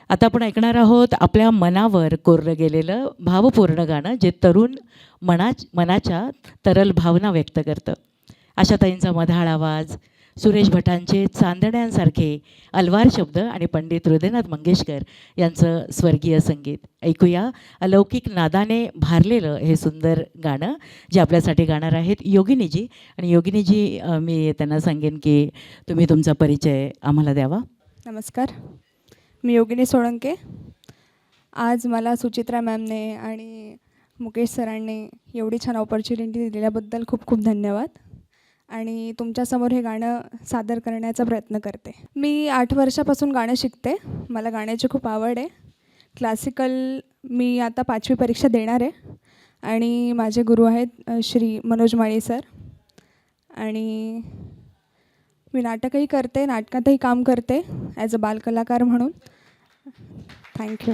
आता आपण ऐकणार आहोत आपल्या मनावर कोरलं गेलेलं भावपूर्ण गाणं, जे तरुण मनाच्या तरल भावना व्यक्त करतं. आशाताईंचा मधाळ आवाज, सुरेश भटांचे चांदण्यांसारखे अलवार शब्द आणि पंडित हृदयनाथ मंगेशकर यांचं स्वर्गीय संगीत. ऐकूया अलौकिक नादाने भारलेलं हे सुंदर गाणं, जे आपल्यासाठी गाणार आहेत योगिनीजी. आणि योगिनीजी, मी त्यांना सांगेन की तुम्ही तुमचा परिचय आम्हाला द्यावा. नमस्कार, मी योगिनी सोळंके. आज मला सुचित्रा मॅमने आणि मुकेश सरांनी एवढी छान ऑपॉर्च्युनिटी दिल्याबद्दल खूप खूप धन्यवाद. आणि तुमच्यासमोर हे गाणं सादर करण्याचा प्रयत्न करते. मी 8 वर्षापासून गाणं शिकते. मला गाण्याची खूप आवड आहे. क्लासिकल मी आता 5वी परीक्षा देणार आहे. आणि माझे गुरु आहेत श्री मनोज माळी सर. आणि मी नाटकही करते, नाटकातही काम करते ॲज अ बालकलाकार म्हणून. थँक्यू.